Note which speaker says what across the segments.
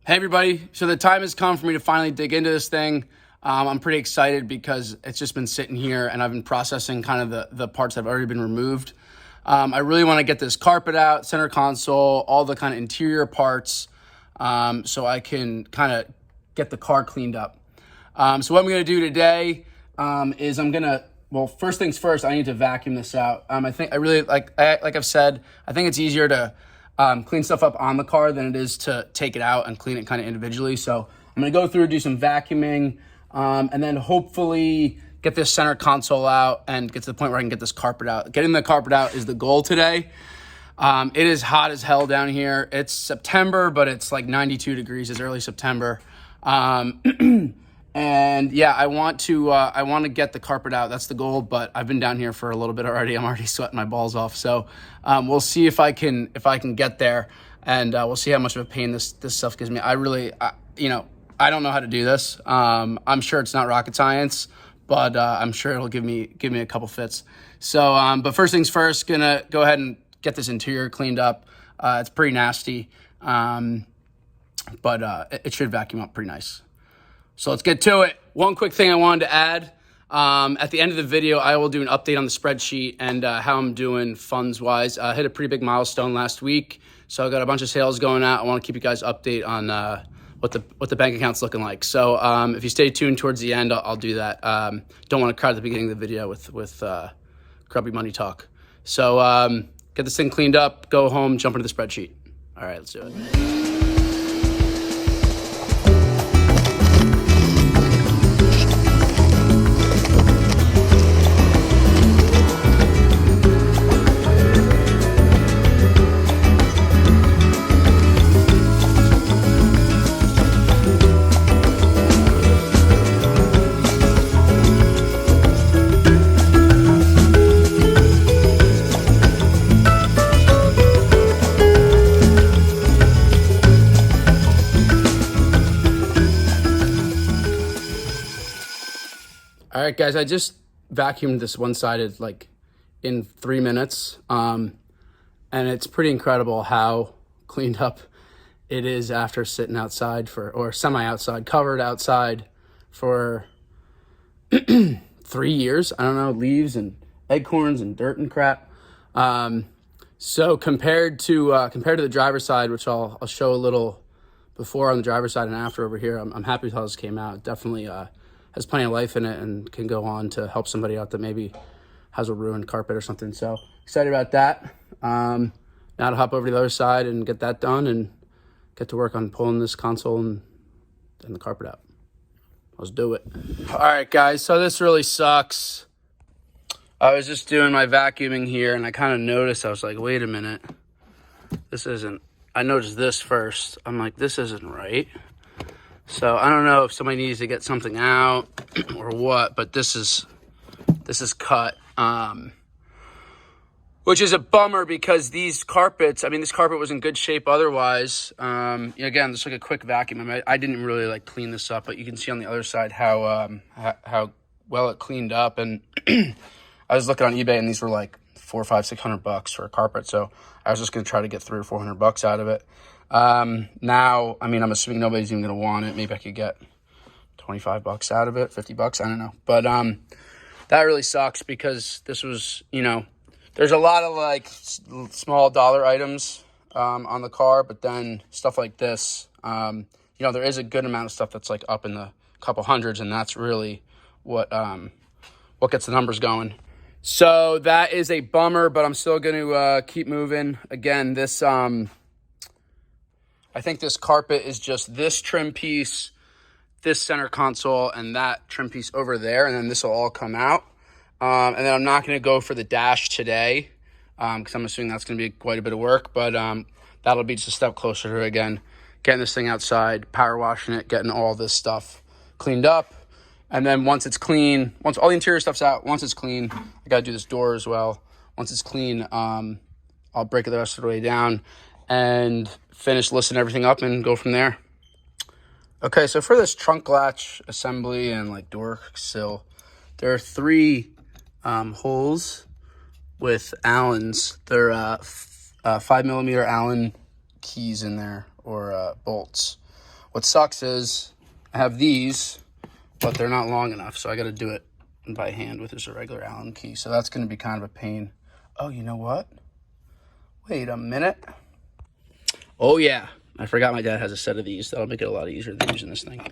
Speaker 1: Hey everybody, so the time has come for me to finally dig into this thing. I'm pretty excited because it's just been sitting here and I've been processing kind of the parts that have already been removed. I really want to get this carpet out, center console, all the kind of interior parts, so I can kind of get the car cleaned up. So what I'm going to do today is well, first things first, I need to vacuum this out. Like I've said, I think it's easier to clean stuff up on the car than it is to take it out and clean it kind of individually. So I'm going to go through, do some vacuuming, and then hopefully get this center console out and get to the point where I can get this carpet out. Getting the carpet out is the goal today. It is hot as hell down here. It's September, but it's like 92 degrees. It's early September. And yeah, I want to get the carpet out. That's the goal, but I've been down here for a little bit already. I'm already sweating my balls off. So we'll see if I can get there, and we'll see how much of a pain this stuff gives me. I don't know how to do this. I'm sure it's not rocket science, but I'm sure it'll give me a couple fits. So, but first things first, gonna go ahead and get this interior cleaned up. It's pretty nasty, but it should vacuum up pretty nice. So let's get to it. One quick thing I wanted to add. At the end of the video, I will do an update on the spreadsheet and how I'm doing funds-wise. I hit a pretty big milestone last week, so I got a bunch of sales going out. I want to keep you guys update on what the bank account's looking like. So if you stay tuned towards the end, I'll do that. Don't want to crowd at the beginning of the video with grubby money talk. So get this thing cleaned up, go home, jump into the spreadsheet. All right, let's do it. All right, guys, I just vacuumed this one-sided like in 3 minutes, and it's pretty incredible how cleaned up it is after sitting outside or semi-outside, covered outside for 3 years. I don't know, leaves and acorns and dirt and crap. So compared to the driver's side, which I'll show a little before on the driver's side and after over here, I'm happy with how this came out. It definitely has plenty of life in it and can go on to help somebody out that maybe has a ruined carpet or something. So excited about that. Now to hop over to the other side and get that done and get to work on pulling this console and the carpet out. Let's do it. All right, guys, so this really sucks. I was just doing my vacuuming here and I kind of noticed, I was like, wait a minute, I noticed this first. I'm like, this isn't right. So I don't know if somebody needs to get something out or what, but this is cut, which is a bummer because these carpets, this carpet was in good shape otherwise. Again, just like a quick vacuum. I didn't really like clean this up, but you can see on the other side how well it cleaned up. And I was looking on eBay and these were like $400, $500, $600 for a carpet. So I was just going to try to get $300 or $400 out of it. Now, I'm assuming nobody's even going to want it. Maybe I could get $25 out of it, $50, I don't know. But, that really sucks because this was, there's a lot of like small dollar items, on the car, but then stuff like this, there is a good amount of stuff that's like up in the couple hundreds, and that's really what gets the numbers going. So that is a bummer, but I'm still going to, keep moving. Again, this, I think this carpet is just this trim piece, this center console, and that trim piece over there, and then this will all come out. And then I'm not going to go for the dash today because I'm assuming that's going to be quite a bit of work, but that'll be just a step closer to, again, getting this thing outside, power washing it, getting all this stuff cleaned up. And then once it's clean, once all the interior stuff's out, once it's clean, I got to do this door as well. Once it's clean, I'll break it the rest of the way down and finish listing everything up and go from there. Okay, so for this trunk latch assembly and like door sill, there are 3 holes with Allens. They're 5mm Allen keys in there, or bolts. What sucks is I have these, but they're not long enough, so I got to do it by hand with just a regular Allen key. So that's going to be kind of a pain. Oh, you know what? Wait a minute. Oh yeah, I forgot my dad has a set of these. That'll make it a lot easier than using this thing.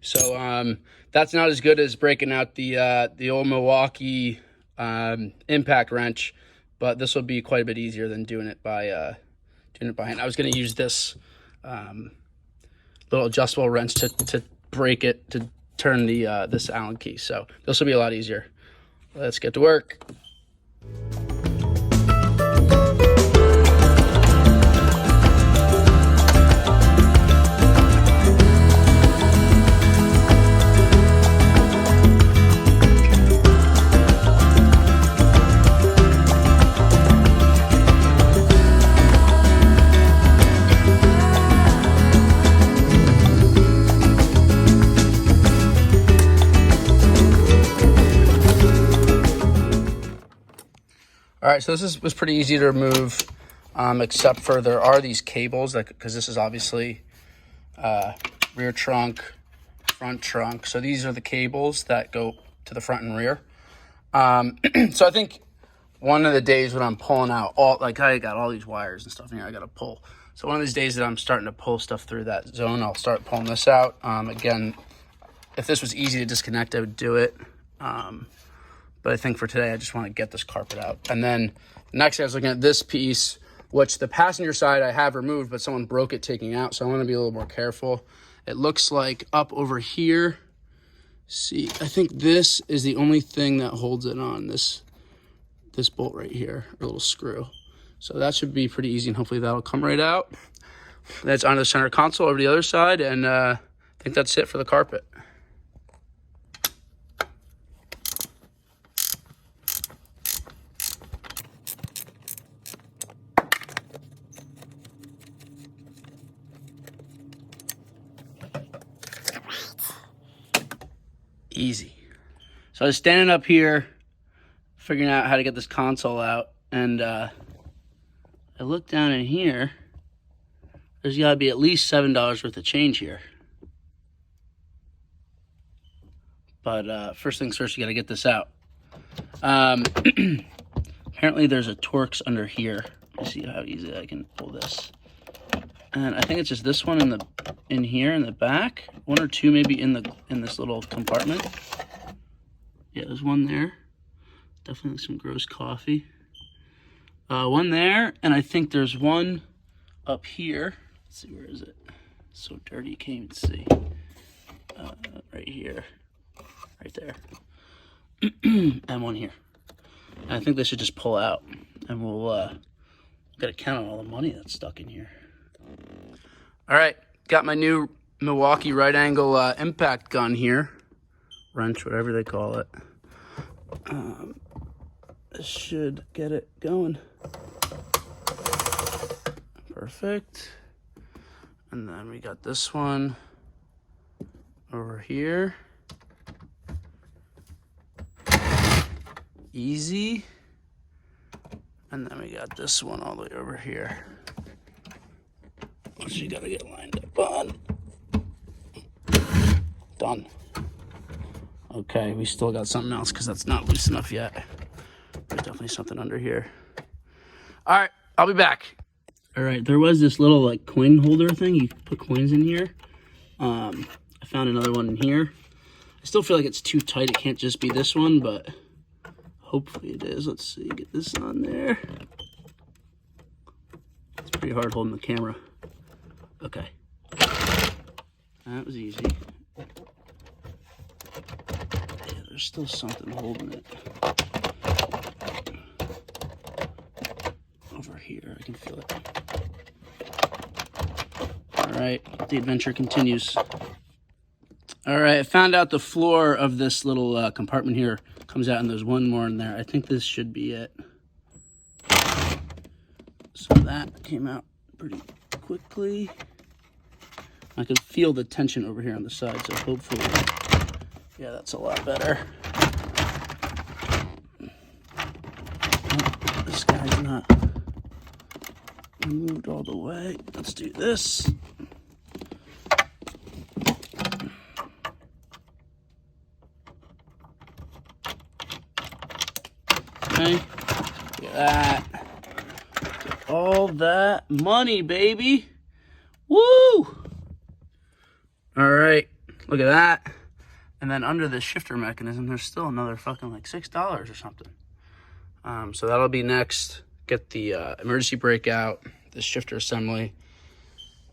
Speaker 1: So that's not as good as breaking out the old Milwaukee impact wrench, but this will be quite a bit easier than doing it by hand. I was going to use this little adjustable wrench to break it, to turn the this Allen key. So this will be a lot easier. Let's get to work. All right, so this was pretty easy to remove, except for there are these cables, because this is obviously rear trunk, front trunk. So these are the cables that go to the front and rear. So I think one of the days when I'm pulling out I got all these wires and stuff in here I got to pull. So one of these days that I'm starting to pull stuff through that zone, I'll start pulling this out. Again, if this was easy to disconnect, I would do it. But I think for today, I just want to get this carpet out. And then next, I was looking at this piece, which the passenger side I have removed, but someone broke it taking out. So I want to be a little more careful. It looks like up over here. See, I think this is the only thing that holds it on, this bolt right here, or little screw. So that should be pretty easy, and hopefully that'll come right out. That's onto the center console over the other side, and I think that's it for the carpet. Easy. So I was standing up here figuring out how to get this console out, and I looked down in here. There's got to be at least $7 worth of change here. But first things first, you got to get this out. Apparently there's a Torx under here. Let's see how easy I can pull this. And I think it's just this one in here in the back. One or two maybe in this little compartment. Yeah, there's one there. Definitely some gross coffee. One there, and I think there's one up here. Let's see, where is it? It's so dirty you can't even see. Right here. Right there. And one here. And I think they should just pull out. And we'll gotta count on all the money that's stuck in here. All right, got my new Milwaukee right angle impact gun here. Wrench, whatever they call it. This should get it going. Perfect. And then we got this one over here. Easy. And then we got this one all the way over here, which you gotta get lined up on. Done. Okay, we still got something else because that's not loose enough yet. There's definitely something under here. All right, I'll be back. All right, there was this little like coin holder thing. You put coins in here. I found another one in here. I still feel like it's too tight. It can't just be this one, but hopefully it is. Let's see, get this on there. It's pretty hard holding the camera. Okay. That was easy. Yeah, there's still something holding it. Over here, I can feel it. All right, the adventure continues. All right, I found out the floor of this little compartment here comes out, and there's one more in there. I think this should be it. So that came out pretty quickly. I can feel the tension over here on the side, so hopefully, yeah, that's a lot better. Oh, this guy's not moved all the way. Let's do this. Okay, look at that. All that money, baby. Woo! All right, look at that. And then under the shifter mechanism, there's still another fucking like $6 or something. So that'll be next. Get the emergency brake out, this shifter assembly,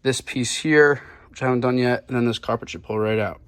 Speaker 1: this piece here, which I haven't done yet, and then this carpet should pull right out.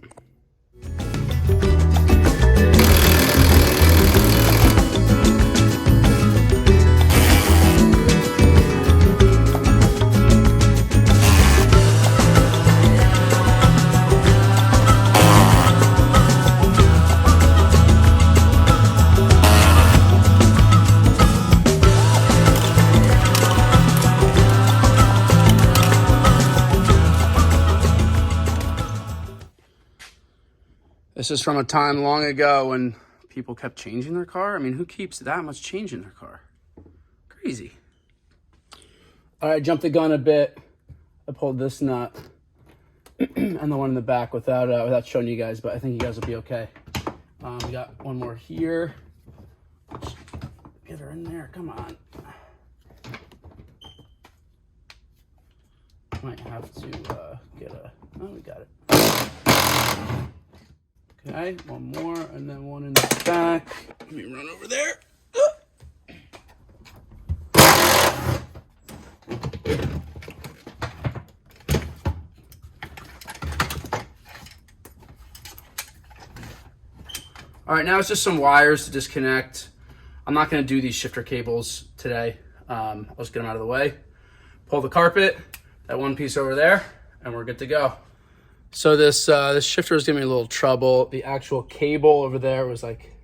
Speaker 1: This is from a time long ago when people kept changing their car. I mean, who keeps that much change in their car? Crazy. All right, jumped the gun a bit. I pulled this nut and the one in the back without showing you guys, but I think you guys will be okay. We got one more here. Get her in there, come on. Might have to get a, oh, we got it. Okay, one more, and then one in the back. Let me run over there. All right, now it's just some wires to disconnect. I'm not gonna do these shifter cables today. I'll just get them out of the way. Pull the carpet, that one piece over there, and we're good to go. So this shifter was giving me a little trouble. The actual cable over there was like,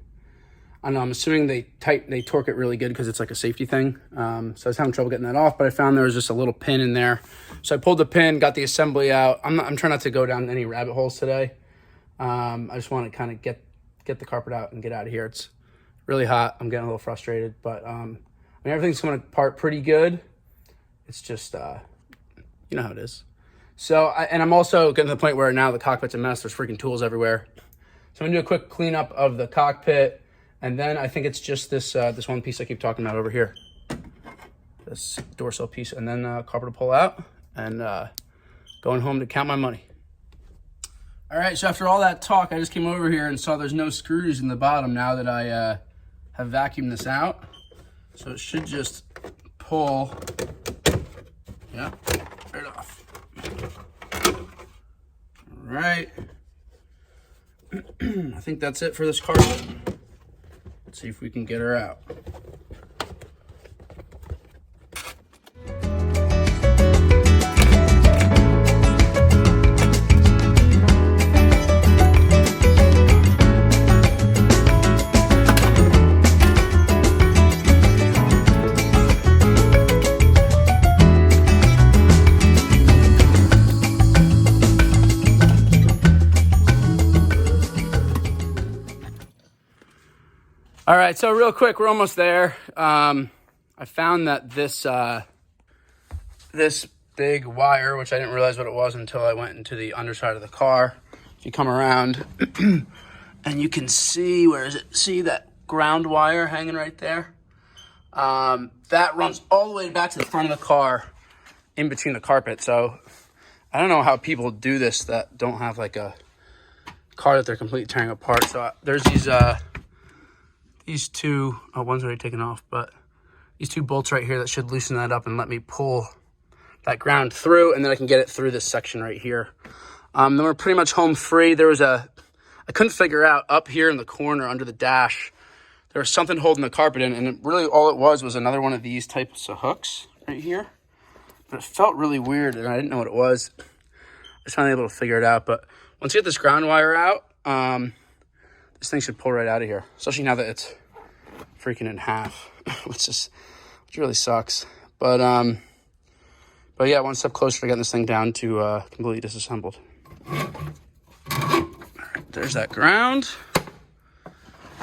Speaker 1: I don't know, I'm assuming they torque it really good because it's like a safety thing. So I was having trouble getting that off, but I found there was just a little pin in there. So I pulled the pin, got the assembly out. I'm trying not to go down any rabbit holes today. I just want to kind of get the carpet out and get out of here. It's really hot. I'm getting a little frustrated, but I mean, everything's coming apart pretty good. It's just, you know how it is. So, and I'm also getting to the point where now the cockpit's a mess. There's freaking tools everywhere. So I'm gonna do a quick cleanup of the cockpit, and then I think it's just this this one piece I keep talking about over here, this door sill piece, and then carpet to pull out, and going home to count my money. All right, so after all that talk, I just came over here and saw there's no screws in the bottom now that I have vacuumed this out. So it should just pull, yeah, right off. All right. I think that's it for this carpet. Let's see if we can get her out. All right, so real quick, we're almost there. I found that this big wire, which I didn't realize what it was until I went into the underside of the car. If you come around and you can see, where is it? See that ground wire hanging right there? That runs all the way back to the front of the car in between the carpet. So I don't know how people do this that don't have like a car that they're completely tearing apart. So there's these two, one's already taken off, but these two bolts right here that should loosen that up and let me pull that ground through, and then I can get it through this section right here. Then we're pretty much home free. There was I couldn't figure out up here in the corner under the dash, there was something holding the carpet in, and really all it was another one of these types of hooks right here. But it felt really weird, and I didn't know what it was. I was finally able to figure it out, but once you get this ground wire out, this thing should pull right out of here, especially now that it's freaking in half, which really sucks. But yeah, one step closer to getting this thing down to completely disassembled. All right, there's that ground,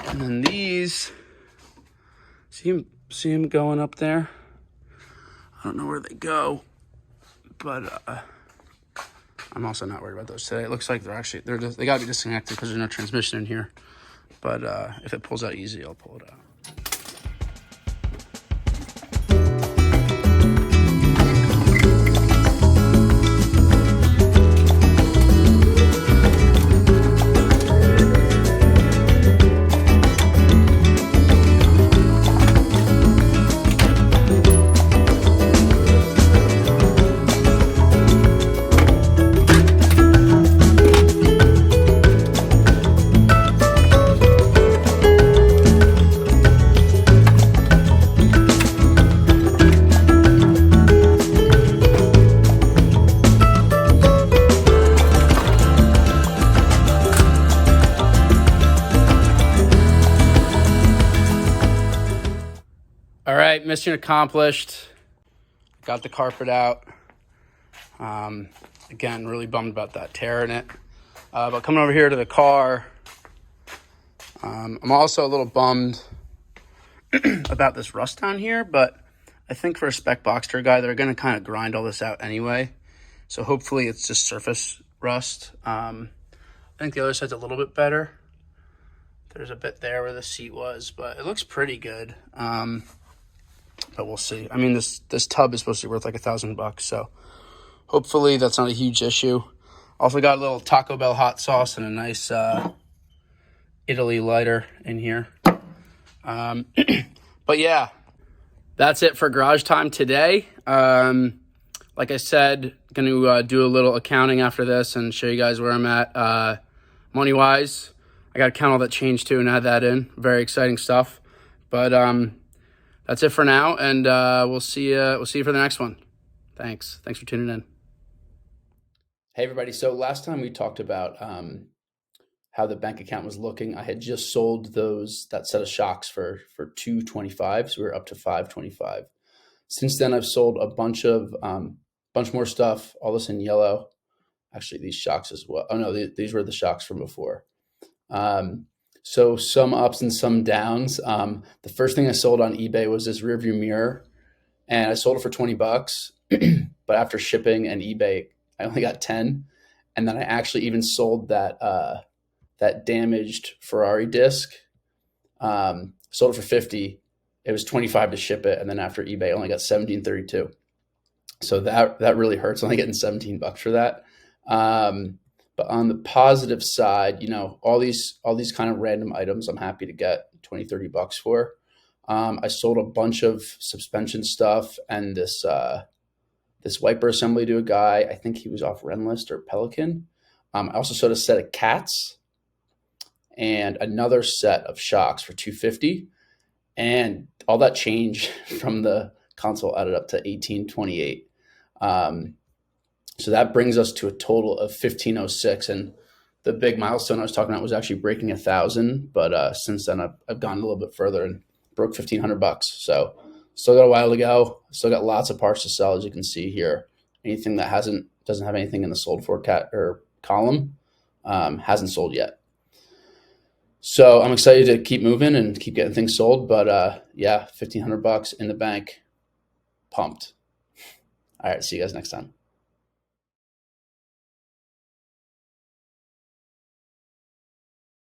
Speaker 1: and then these. See him going up there? I don't know where they go, but I'm also not worried about those today. It looks like they gotta be disconnected because there's no transmission in here. But if it pulls out easy, I'll pull it out. right, mission accomplished. Got the carpet out. Again, really bummed about that tear in it. But coming over here to the car, I'm also a little bummed about this rust down here, but I think for a spec Boxster guy, they're going to kind of grind all this out anyway. So hopefully it's just surface rust. I think the other side's a little bit better. There's a bit there where the seat was, but it looks pretty good. But we'll see. I mean, this tub is supposed to be worth like $1,000, so hopefully that's not a huge issue. Also got a little Taco Bell hot sauce and a nice Italy lighter in here. But yeah, that's it for garage time today. Like I said, going to do a little accounting after this and show you guys where I'm at money-wise. I got to count all that change too and add that in. Very exciting stuff. But that's it for now, and we'll see you for the next one. Thanks for tuning in. Hey everybody, so last time we talked about how the bank account was looking. I had just sold that set of shocks for $225, so we were up to $525. Since then, I've sold a bunch more stuff, all this in yellow. Actually, these shocks as well. Oh no, these were the shocks from before. So some ups and some downs. The first thing I sold on eBay was this rear view mirror, and I sold it for $20. But after shipping and eBay, I only got 10. And then I actually even sold that damaged Ferrari disc. Sold it for 50. It was 25 to ship it, and then after eBay, I only got 17.32. So that really hurts. Only getting $17 for that. But on the positive side, all these kind of random items, I'm happy to get $20-30 for. I sold a bunch of suspension stuff and this wiper assembly to a guy. I think he was off Renlist or Pelican. I also sold a set of cats and another set of shocks for $250, and all that change from the console added up to $18.28. So that brings us to a total of $1,506, and the big milestone I was talking about was actually breaking 1,000. But since then, I've gone a little bit further and broke $1,500. So still got a while to go. Still got lots of parts to sell, as you can see here. Anything that doesn't have anything in the sold for column hasn't sold yet. So I'm excited to keep moving and keep getting things sold. But yeah, $1,500 in the bank. Pumped. All right, see you guys next time.